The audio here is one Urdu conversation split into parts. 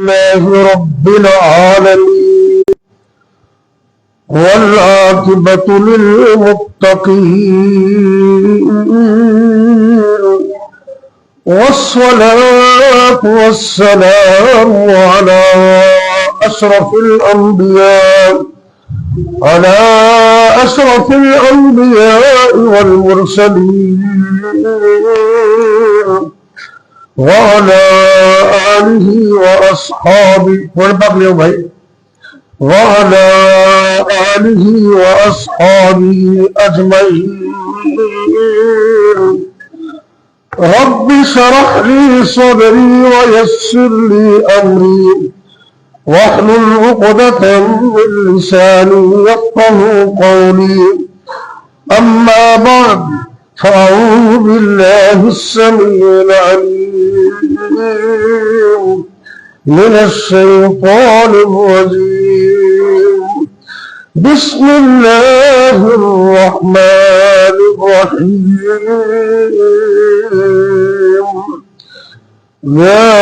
لله رب العالمين والعاقبة للمتقين والصلاة والسلام على أشرف الأنبياء والمرسلين وعلى آله وأصحابه أجمعين. رب اشرح لي صدري ويسر لي أمري واحلل عقدة من لساني يفقهوا قولي. أما بعد فأعوذ بالله السميع العليم من الشيطان الرجيم. بسم الله الرحمن الرحيم. يا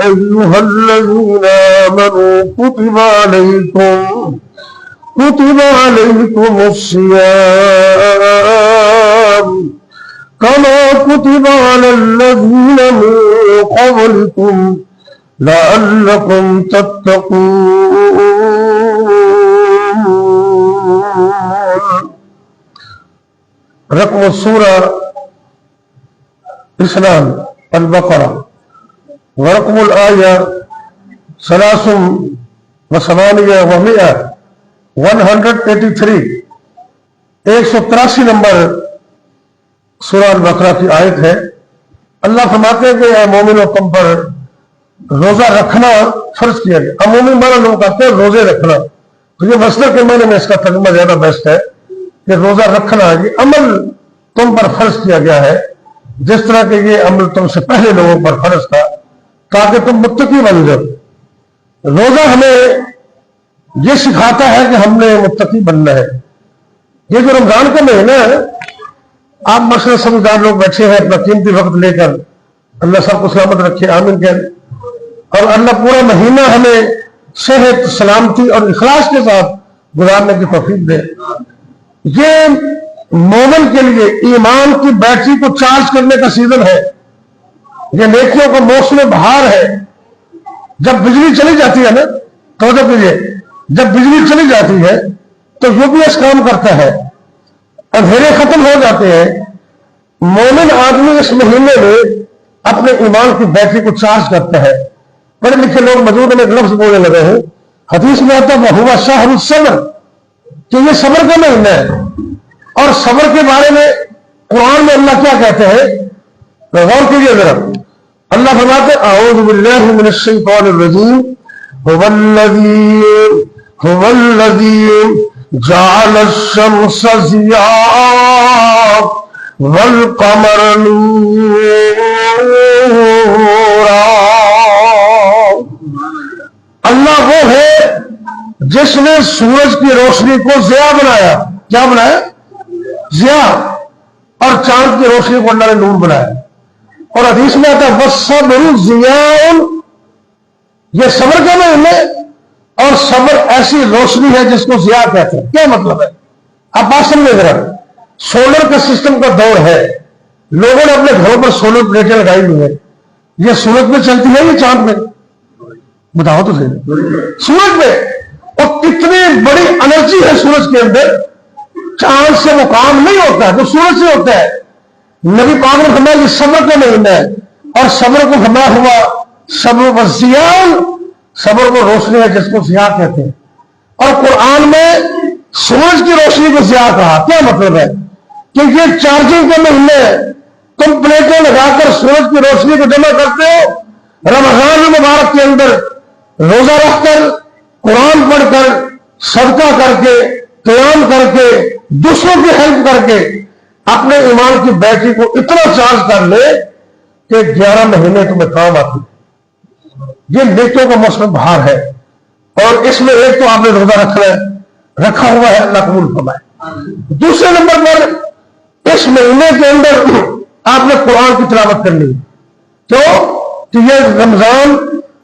أيها الذين آمنوا كتب عليكم الصيام كما كتب على الذين من قبلكم لعلكم تتقون. رقم السورة اسلام البقرہ ورقم الآية 183 183 نمبر سورہ البقرہ کی آیت ہے. اللہ فرماتے ہیں کہ اے مومنوں تم پر روزہ رکھنا فرض کیا گیا. عمومی معنی لوگ کہتے ہیں روزے رکھنا، تو یہ مصدر کے معنی میں اس کا ترجمہ زیادہ بیسٹ ہے کہ روزہ رکھنا یہ عمل تم پر فرض کیا گیا ہے، جس طرح کہ یہ عمل تم سے پہلے لوگوں پر فرض تھا تاکہ تم متقی بن جاؤ. روزہ ہمیں یہ سکھاتا ہے کہ ہم نے متقی بننا ہے. یہ جو رمضان کا مہینہ ہے، آپ مثلا سمجھدار لوگ بیٹھے ہیں اپنا قیمتی وقت لے کر، اللہ سب کو سلامت رکھے آمین کہہ، اور اللہ پورا مہینہ ہمیں صحت سلامتی اور اخلاص کے ساتھ گزارنے کی توفیق دے. یہ مومن کے لیے ایمان کی بیٹری کو چارج کرنے کا سیزن ہے، یہ نیکیوں کا موسم بہار ہے. جب بجلی چلی جاتی ہے نا، توجہ کیجیے، جب بجلی چلی جاتی ہے تو UPS کام کرتا ہے، اندھیرے ختم ہو جاتے ہیں. مومن آدمی اس مہینے میں اپنے ایمان کی بیٹری کو چارج کرتا ہے. پڑھے لکھے لوگ موجود میں ایک لفظ بولنے لگے ہیں، حدیث میں آتا ہے وَهُوَ شَهْرُ الصَّبْرِ، کہ یہ صبر کا مہینہ ہے. اور صبر کے بارے میں قرآن میں اللہ کیا کہتے ہیں، غور کیجیے ذرا. اللہ فرماتے ہیں اعوذ باللہ من الشیطان الرجیم هو الذی جعل الشمس ضیاء والقمر نورا. اللہ وہ ہے جس نے سورج کی روشنی کو ضیاء بنایا. کیا بنایا؟ ضیاء. اور چاند کی روشنی کو اللہ نے نور بنایا. اور حدیث میں آتا ہے وَالصَّبْرُ ضِيَاءٌ، یہ صبر کا مہینہ ہے اور صبر ایسی روشنی ہے جس کو ضیاء کہتے ہیں. کیا مطلب ہے؟ آپ بات سمجھے ذرا. سولر کا سسٹم کا دور ہے، لوگوں نے اپنے گھروں پر سولر پلیٹیں لگائی ہوئی ہیں. یہ سورج میں چلتی ہے یہ چاند میں؟ بتاؤ تو صحیح. سورج میں، اور کتنی بڑی انرجی ہے سورج کے اندر. چاند سے وہ کام نہیں ہوتا ہے، تو سورج سے ہوتا ہے. نبی پاک نے فرمایا یہ صبر کا مہینہ ہے، اور صبر کو فرمایا ہوا صبر و ضیاء، صبر کو روشنی ہے جس کو ضیاء کہتے ہیں. اور قرآن میں سورج کی روشنی کو ضیاء کہا. کیا مطلب ہے؟ کہ یہ چارجنگ کا مہینہ ہے. تم پلیٹیں لگا کر سورج کی روشنی کو جمع کرتے ہو. رمضان المبارک کے اندر روزہ رکھ کر، قرآن پڑھ کر، صدقہ کر کے، قیام کر کے، دوسروں کی ہیلپ کر کے اپنے ایمان کی بیٹری کو اتنا چارج کر لے کہ 11 مہینے تمہیں کام آتی. یہ نیکیوں کا موسم بہار ہے. اور اس میں ایک تو آپ نے روزہ رکھا ہوا ہے، اللہ قبول فرمائے. دوسرے نمبر پر اس مہینے کے اندر آپ نے قرآن کی تلاوت کرنی ہے. کیوں کہ یہ رمضان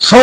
100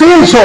300,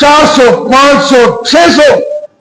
400, 500, 600।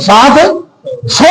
700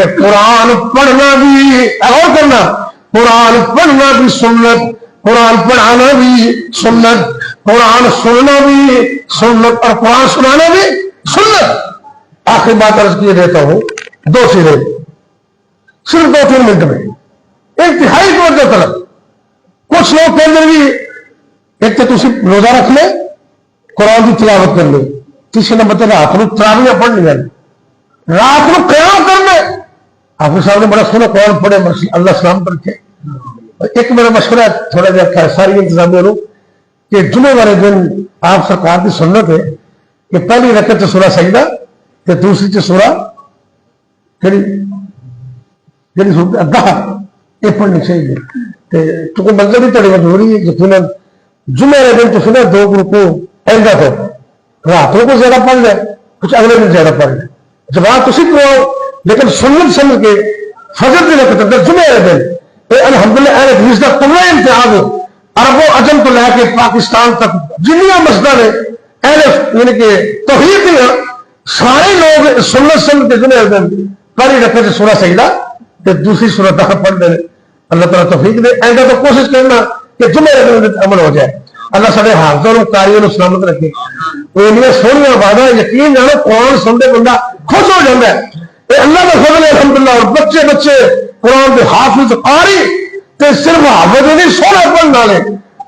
کہ قرآن پڑھنا بھی اور کرنا، قرآن پڑھنا بھی سنت، قرآن پڑھانا بھی سنت، قرآن سننا بھی سنت، اور قرآن سنانا بھی سنت۔ آخری بات عرض کیے دیتا ہوں، دو چیزیں صرف 2-3 منٹ میں، انتہائی توجہ طلب۔ کچھ لوگ کہتے ہیں ایک تو تسی روزہ رکھ لے، قرآن کی تلاوت کر لے، کسی نے مطلب رات کو تراویح پڑھ لیا، رات کو قیام کر لے۔ آپ کے سامنے بڑا سونا قرآن پڑھے، اللہ سلام کر کے۔ ایک میرا مشورہ تھوڑا جا ساری انتظامیہ لوگ کہ جمعے والے دن آپ سرکار کی سنت ہے کہ پہلی رکعت سورہ سجدہ تے دوسری چ سورہ جڑی ادا یہ پڑھنی چاہیے۔ کیونکہ منظر بھی تھوڑی مجبوری ہے، یقیناً جمعے والے دن تو سنا 2 گروپوں آئندہ تو راتوں کو زیادہ پڑھ لے، کچھ اگلے دن زیادہ پڑھ لے، جواب تسی کرو، لیکن سنت سمجھ کے فجر کی رکعت جمعے والے دن الحمدللہ اہل حدیث کا پورا امتحان عرب و عجم تو لے کے پاکستان تک جنیا مسجداں نے اہل یعنی کہ توحید دیا سارے لوگ سنت سمجھ کے جمعے والے دن پہلی رکعت سورہ سجدہ تے دوسری سورہ دخل پڑھ دے۔ اللہ تعالیٰ توفیق دے، آئندہ تو کوشش کرنا کہ جمعے والے دن عمل ہو جائے۔ اللہ سارے حافظوں اور قاریوں کو سلامت رکھے۔ وہ سونیاں باتاں یقین جانو قرآن سنتے بندہ خوش ہو جاتا ہے۔ اللہ کا فضل ہے الحمدللہ، اور بچے بچے قرآن کے حافظ قاری تے صرف حافظ نہیں سونا پڑھنے والے،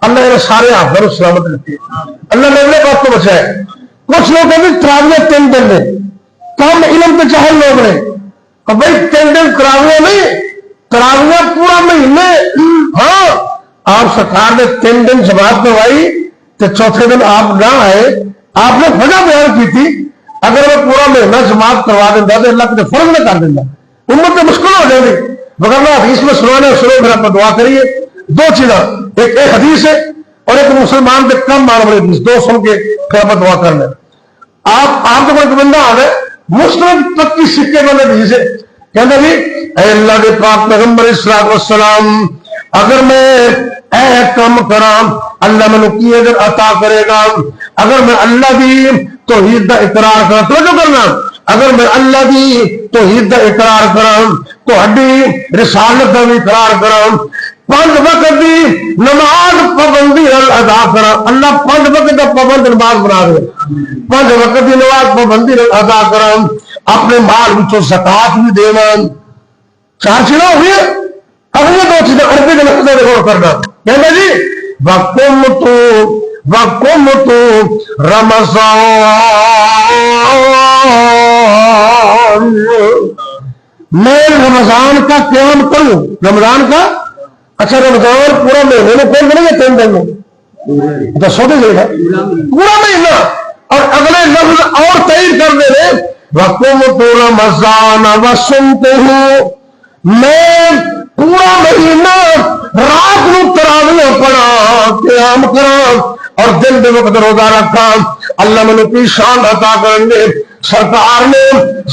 اللہ نے سارے حافظوں کو سلامت رکھے، اللہ نے اگلے بات کو بچائے۔ کچھ لوگ کہتے ہیں تراویح 3 دن میں، کم علم کے چاہل لوگ نے، اور بھائی 3 دن تراویح نہیں، تراویح پورا مہینے۔ ہاں آپ سرکار نے 3 دن جماعت کروائی تو چوتھے دن آپ نہ آئے، آپ نے وجہ بیان کی تھی، اگر وہ پورا مہینہ جماعت کروا دینا تو اللہ کے فرض نہ کر دینا، امت میں مشکل ہو جائے گی۔ مگر حدیث میں سنانے شروع میں دعا کریے، 2 چیزاں، ایک حدیث ہے اور ایک مسلمان کے کم مان والی حدیث، 2 سن کے پھر آپ دعا کر لیں۔ آپ کو کوئی بندہ آ گئے مسلم پکی سکے والی حدیث ہے، کہنا جی اے اللہ کے پاک پیغمبر الصلوۃ والسلام، اگر میں اے کم کرام اللہ میں کی اجر عطا کرے گا، اگر میں اللہ دی توحید دا اقرار کرا تو جو کرنا، اگر میں اللہ دی توحید دا اقرار کرا تو ہڈی رسالت دا بھی اقرار کرا، 5 وقت دی نماز پابندی ادا کرا، اللہ 5 وقت دا پابند نماز بنا دے، 5 وقت دی نماز پابندی ادا کرا، اپنے مال وچوں زکات بھی دینا۔ 4 چیزیں ہوئی ہیں، اگلی 2 چیزیں عربی کے لفظوں میں غور کرنا، کہنا جی وَقُمْتُ رمضان، میں رمضان کا قیام کروں، رمضان کا، اچھا رمضان پورا مہینے میں کون کریں گے 3 دن میں 10 دن پورا مہینہ، اور اگلے لفظ اور تعین کر دے رہے وَقُمْتُ رمضان وَصُمْتُهُ، میں پورا مہینہ رات کو تراویح پڑھا، قیام کرا، اور دن دے وقت روزہ رکھا، اللہ میں کی شان عطا کرنے۔ سرکار نے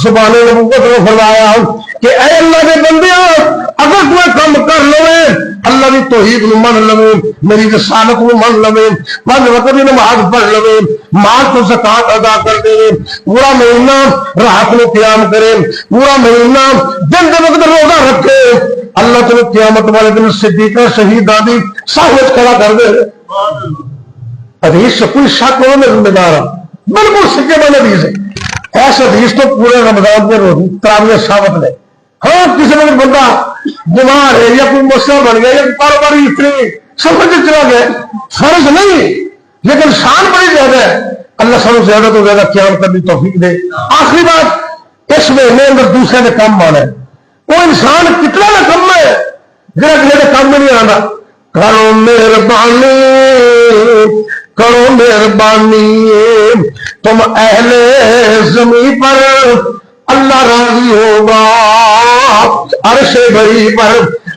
زبان نبوت میں فرمایا کہ اے اللہ کے بندیاں، اگر تمہیں کم کر لوے، اللہ کی توحید کو من لوے، میری رسالت کو من لوے، 5 وقت کی نماز پڑھ لوے، مال کو زکات ادا کر دے، پورا مہینہ رات کو قیام کرے، پورا مہینہ دن دے وقت روزہ رکھے، اللہ تمہیں قیامت والے دن صدیقہ شہید آدی سامنے کھڑا کر دے۔ حدیث سے کوئی شک ہو میں ذمہ دار ہوں، بالکل سکے میں حدیث ہے، ایسے حدیث تو پورے رمضان میں تراویح ثابت ہے۔ ہاں کسی میں بندہ بیمار ہے یا کوئی مسئلہ بن گیا یا کاروباری اتنی سمجھ چلا گیا، فرض نہیں لیکن شان بڑی زیادہ ہے، اللہ سب زیادہ تو زیادہ قیام کرنے توفیق دے۔ آخری بات، اس مہینے اندر دوسرے کے کام آنا ہے، وہ انسان کتنا نہ کم ہے جہاں کسی کے کام میں نہیں آنا۔ کرو مہربانی، کرو مہربانی، تم اہل زمین پر اللہ راضی ہوگا، عرش بری پر۔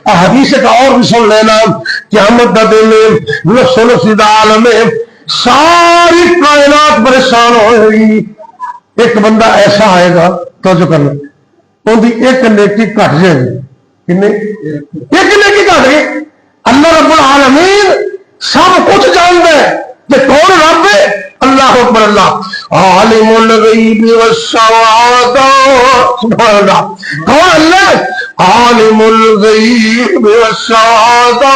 حدیث کا اور بھی سن لینا، قیامت کا دن نفس و نفس عالم میں ساری کائنات پریشان ہوگی، ایک بندہ ایسا آئے گا توجہ کرنا، ان کی ایک نیکی گھٹ جائے گی، ایک نیکی گھٹ گئی۔ اللہ رب العالمین سب کچھ جانتا ہے کہ کون رب ہے، اللہ اکبر اللہ، عالم الغیب والشہادہ. سبحان اللہ. کون اللہ؟ عالم الغیب والشہادہ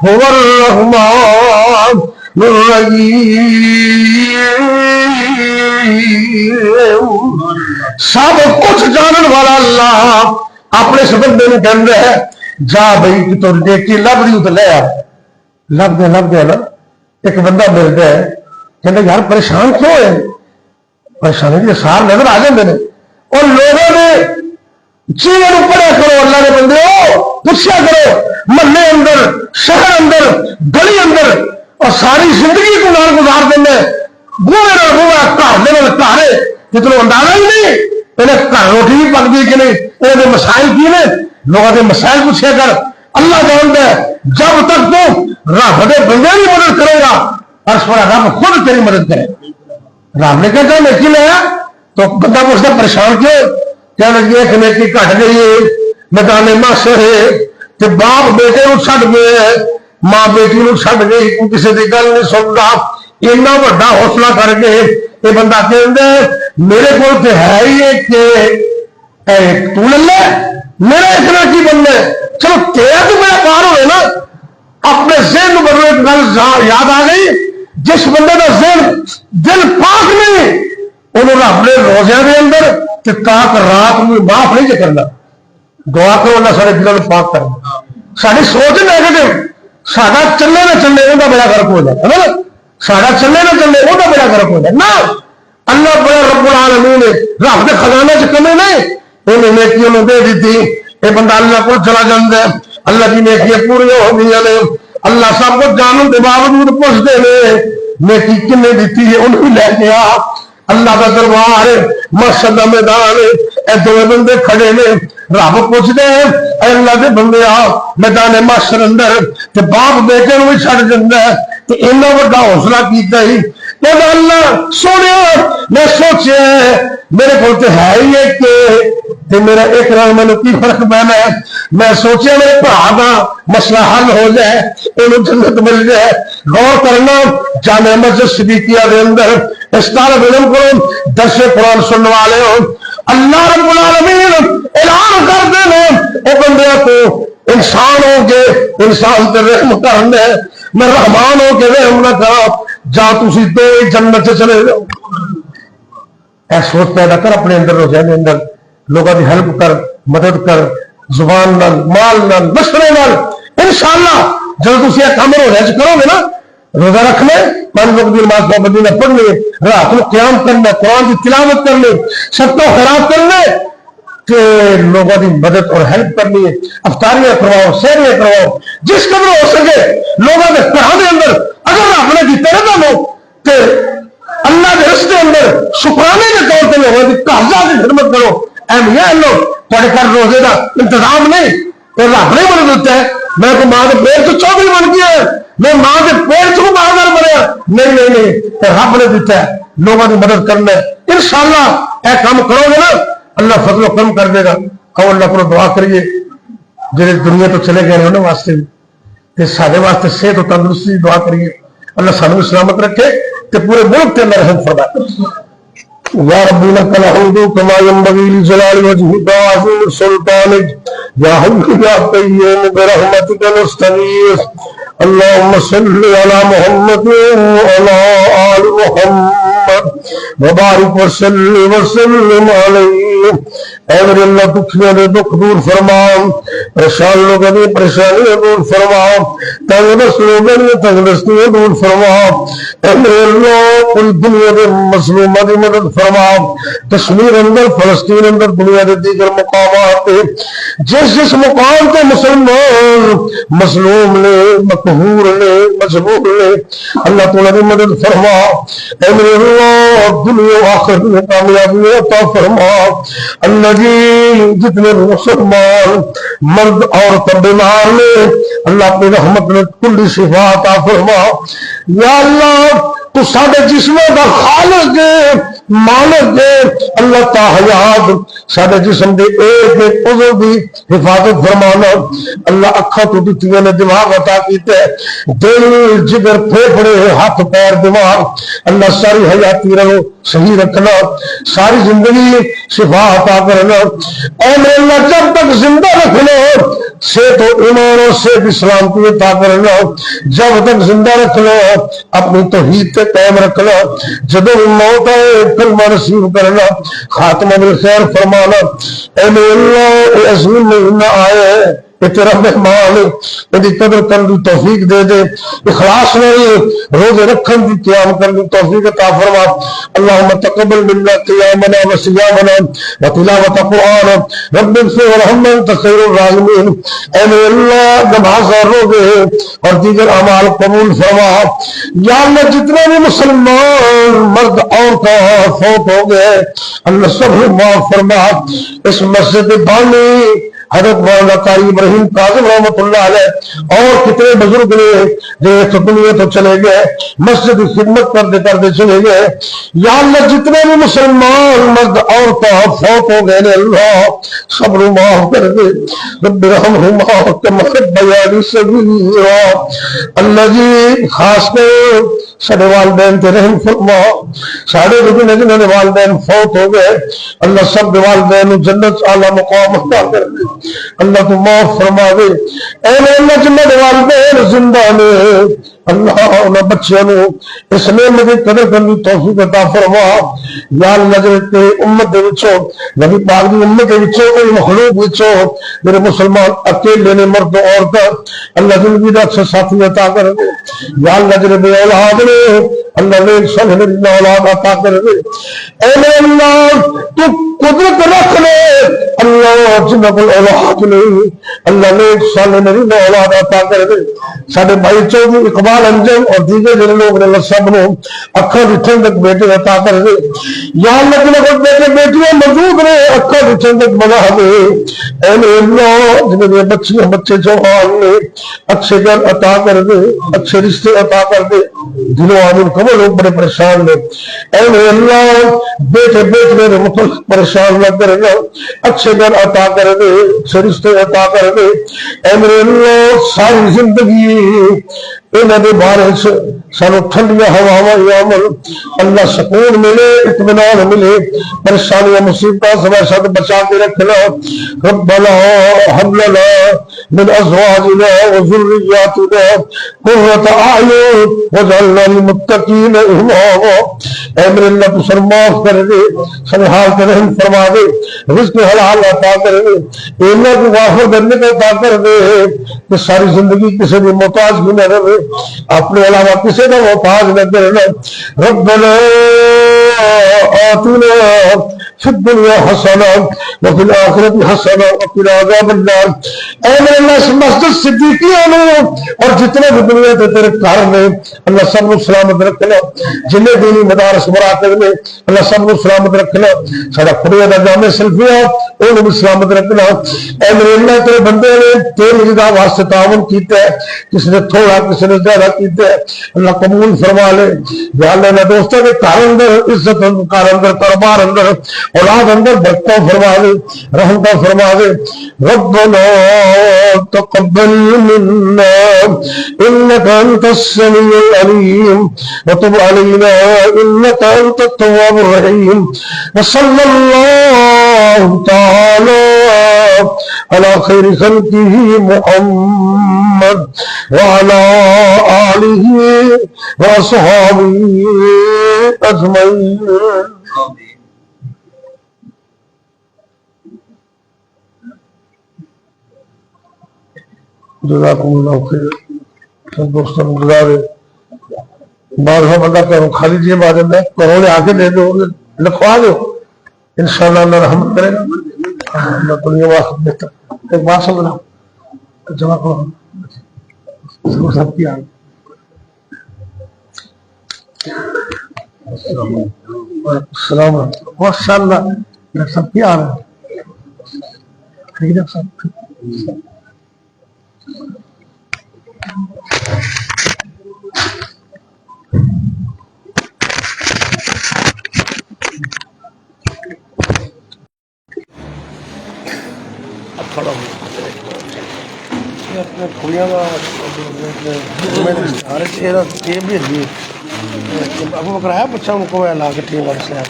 هو الرحمن الرحیم. سب کچھ جانن والا اللہ اپنے اس بندے نے کہنا ہے جا بھائی تو نیکی لب دی تو لے آ. لب دے نا ایک بندہ ملتا ہے کہنا یار پریشان کیوں ہے؟ پریشانی کے سار نظر آ جاتے ہیں. اور لوگوں نے چیزیں پڑھا کرو اللہ کے بندے ہو پوچھا کرو محلے اندر شہر اندر گلی اندر اور ساری زندگی کو نال گزار دینا بوئے نہ بوئے گھر گھر جتنے اندازہ ہی نہیں انہیں گھر روٹی بھی پک گئی کہ نہیں انہیں مسائل کی نے لوگوں کے مسائل پوچھے کر. اللہ جانتا ہے جب تک تو رب کے بندے کی مدد کرے گا عرش پر رب خود تیری مدد کرے. رب نے کہا نیکی لیا تو بندہ پوچھتا پریشان کیوں؟ کہنے لگی ایک نیکی گھٹ گئی ہے میدان محشر ہے کہ باپ بیٹے کو چھڈ گئے ماں بیٹی کو چھڈ گئی کسی کی گل نہیں سنتا. اتنا بڑا حوصلہ کر کے یہ بندہ کہتا ہے میرے کو تو ہے ہی کہ تو لے لے میرا اتنا کی بننا ہے. چلو تیرا تو میرا پار ہوئے نا. اپنے ذہن بدلے گل یاد آ گئی جس بندے کا ذہن دل پاک نہیں انہوں نے اپنے روزے کے اندر تاک رات میں معاف نہیں کرنا. دعا کرو اللہ سارے دلوں کو پاک کرنا. ساری سوچ نیگیٹو ساڈا چلے نہ چلے وہ بڑا فرق ہو جائے ہے نا. ساڈا چلے نہ چلے وہ بڑا فرق ہو جائے نا. اللہ بڑا رب العالمین نے رب کے خزانے سے کمی نہیں انہیں نیکی انہوں دے دیتی. یہ بندہ اللہ کو چلا جاتا ہے اللہ کی نیکیاں پوری ہو گئی نے. اللہ سب کو جانن کے باوجود پوچھتے ہیں نیکی کنے دیتی ہے انہوں لے کے آ. اللہ کا دربار مسجد کا میدان اے دو بندے کھڑے نے رب پوچھتے ہیں اے اللہ کے بندے آ میدان محشر اندر تے باپ بیٹے نو بھی چھڈ جاندا ہے تے اینا بڑا حوصلہ کیتا ہی اللہ سونے میں سوچیا میرے کو تو ہے ہی ہے کہ میرا ایک رنگ میں کی فرق پینا ہے. میں سوچیا میرے بھرا کا مسئلہ حل ہو جائے انہوں جنت مل جائے. غور کرنا جامع مسجد صدیقیہ کے اندر اس طالب علم کو درس قرآن سننے والے ہو اللہ رب العالمین اعلان کر دے اے بندے کو انسان ہو کے انسان تے رحم کرنا ہے میں رحمان ہو کے رحم نہ کرا جا تسی دو جنت سے چلے جاؤ. اے سوچ پیدا کر اپنے اندر روزے کے اندر لوگوں کی ہیلپ کر مدد کر زبان نال مال نال مشورے نال انشاءاللہ جب تسی یہ کام روزے کرو گے نا روزہ رکھنا 5 وقت کی نماز پابندی نہ پڑھنے رات کو قیام کرنا قرآن کی تلاوت کرنے صدقہ و خیرات کرنے کہ لوگوں کی مدد اور ہیلپ کرنی ہے. افطاریاں کرواؤ سحریاں کرواؤ جس قدر ہو سکے لوگوں کے گھروں کے اندر اگر آپ نے دیتے رہتا ہو کہ اللہ کے رستے اندر شکرانے کے طور پہ لوگوں کی کاغذات کی خدمت کرو. اہمیت لوگ تھوڑے گھر روزے کا انتظام نہیں تو رب نے مدد دیتا ہے. میں تو ماں کے پیٹ تو 24 بن گیا ہے میں ماں کے پیٹ کو باہر بنیا نہیں رب نے دیتا ہے لوگوں کی مدد کرنا ہے. انشاءاللہ اے کام کرو گے نا اللہ فضل و کرم کر دے گا. اور اللہ کو دعا کریے جہاں دنیا تو چلے گئے انہوں واسطے بھی سارے واسطے صحت و تندرستی دعا کریے اللہ سانو سلامت رکھے تے پورے ملک تے اللہ رحم فرمائے. یا رب لک الحمد کما ينبغي لجلال وجهك وعظيم سلطانك یا حی یا قیوم برحمتك نستغیث. اللهم صل على محمد وعلى آل محمد وبارک وسلم علیہ. اے میرے اللہ دکھیاں دے دکھ دور فرما پریشان لوگوں دی پریشانیاں دور فرما تنگ دست لوگوں دی تنگ دستیاں دور فرما. اے میرے اللہ پوری دنیا دے مظلوماں دی مدد فرما. کشمیر اندر فلسطین اندر دنیا دے دیگر مقامات جس مقام تے مسلمان مظلوم نے مقہور نے مجبور نے اللہ تعالی دی مدد فرما. اے میرے اللہ دنیا و آخرت میں کامیابی عطا فرما. اللہ جی جتنے مسلمان مرد عورت بیمار نے اللہ اپنی رحمت میں کلی شفا عطا فرما. یا اللہ تو سارے جسموں کا خالق ہے مالک اللہ تحیات سارے جسم دے ایک ایک عضو دی حفاظت فرمانا اللہ اکھا تو دیتیاں نے دماغ عطا کیتے دل جگر پھیپڑے ہاتھ پیر دماغ اللہ ساری حیاتی رہو صحیح رکھنا ساری زندگی شفا عطا کرنا اے میرے اللہ جب تک زندہ رکھنا صحت و ایمان و صحت اسلام کی عطا کرنا جب تک زندہ رکھنا اپنی توحید تے قائم رکھنا جب موت آئے کلمہ نصیب کرنا خاتمہ بالخیر فرمانا اے میرے اللہ اے عظیم مہینہ آئے کہ تیرا مہمان میری قدر کرنے کی توفیق دے دے اخلاص نہیں روزے رکھن کی قیام کرنے کی توفیق عطا فرما اللہم تقبل منا قیامنا و صیامنا و تلاوت قرآن رب اغفر ورحمنا انت خیر الراحمین اے میرے اللہ نماز اور روزے اور دیگر اعمال قبول فرما یا اللہ جتنے بھی مسلمان مرد عورتیں فوت ہو گئے اللہ سب معاف فرما اس مسجد بانی حضرت مولانا قاری ابراہیم کاظم رحمۃ اللہ علیہ اور کتنے بزرگ نے جو دنیا تو چلے گئے مسجد کی خدمت کرتے چلے گئے یا اللہ جتنے بھی مسلمان مرد عورتیں فوت ہو گئے اللہ سب رو معاف کر دے رب رحمہما کما ربیانی صغیرا اللہ جی خاص کر سارے والدین تے رحم فرما سارے جنہوں نے والدین فوت ہو گئے اللہ سب والدین جنت اعلیٰ مقام عطا کر دے اللہ تو معاف فرما دے اے اللہ جنہوں نے والدین زندہ نے اللہ انہاں بچیاں نو اس نعمت دی قدر کرنے کی توفیق عطا فرما یا اللہ جے امت دے وچوں نبی پاک دی امت دے وچوں کوئی مخلوق وچوں میرے مسلمان اکیلے نے مرد عورت اللہ زندگی دا اچھا ساتھی عطا کر دے یا اللہ جے بے اولاد نے اللہ نے صالح نے اولاد عطا کر دے اے اللہ تو قدرت رکھ لے اللہ جنہ کو اولاد نہیں اللہ نے صالح نے اولاد عطا کر دے سارے بھائی چودھری اقبال انجم اور دیگر جن لوگ نے اللہ سب نو اکھا دکھن تک بیٹے عطا کر دے یا اللہ جنہ کو بیٹے بیٹیاں موجود نے اکھا دکھن تک بنا دے اے اللہ جنہ نے بچیاں بچے جوان نے اچھے گھر عطا کر دے اچھے رشتے عطا کر دے دلوں آمین قبول لوگ بڑے پریشان نے اے اللہ بیٹے بیٹے نے مطلق پریشان نہ کرنا اچھے گھر عطا کر دے اچھے رشتے عطا کر دے اے میرے اللہ ساری زندگی انہاں دے بارے سانو ٹھنڈیاں ہواواں عمل اللہ سکون ملے اطمینان ملے پریشانیاں مصیبتاں سے بچا کے رکھنا ربنا هب لنا من ازواجنا وذرياتنا قرة اعين واجعلنا للمتقين اماما اے میرے اللہ تو سر معاف کر دے سر حال کر رحم فرما دے رزق حلال عطا کر دے اللہ کو غافر بننے کا عطا کر دے کہ ساری زندگی کسی بھی محتاج بھی نہ رہے اپنے علاوہ کسی کا محتاج نہ کرنا ربنا آتنا فی الدنیا حسنہ وفی الآخرت حسنہ وقنا عذاب النار اے میرے اللہ اس مسجد صدیقیہ نے اور جتنے بھی دنیا تے تیرے گھر میں اللہ سب کو سلامت رکھنا جنہیں دینی مدارس مراکز میں اللہ سب کو سلامت رکھنا سارا خدا دا جامع سلفیہ انہوں بھی سلامت رکھنا اے میرے اللہ تیرے بندے نے تیرے رضا واسطے تعاون کیتا ہے کسی نے تھوڑا کسی نے زیادہ کیتا ہے اللہ قبول فرما لے یا اللہ نے دوستوں کے گھر اندر عزت گھر اندر کاروبار اندر اولاد اندر برکتہ فرما دے رحمتہ فرما دے ربنا تقبل منا انك انت السميع العليم وتب علينا انك انت التواب الرحيم وصلى الله تعالى على خير خلقه محمد وعلى آله وصحبه اجمعين جزاکم اللہ خیر سب دوستوں کو گزارے بارہ بندہ کرو خالی جی بارے میں کروڑے آگے دے دو لکھوا دو انشاءاللہ اللہ رحمت کرے گا اللہ دنیا واقع بہتر ایک بات سمجھنا جواب کرو سب کی آگے السلام علیکم ماشاءاللہ سب کی آگے ٹھیک ہے سب ਇਹ ਆਪਣੇ ਕੁੜੀਆਂ ਦਾ ਹਰ ਇਹਦਾ ਟੇਪ ਵੀ ਹੈਗੀ ਆਪਾਂ ਕਰਾਇਆ ਬੱਚਾ ਨੂੰ ਕੋਇਆ ਲਾ ਕੇ ਟੇਪ ਵਾਲਾ ਸਲੈਬ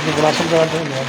ਵਿਰਾਸਤ ਦਾ ਤੇ ਹੁੰਦਾ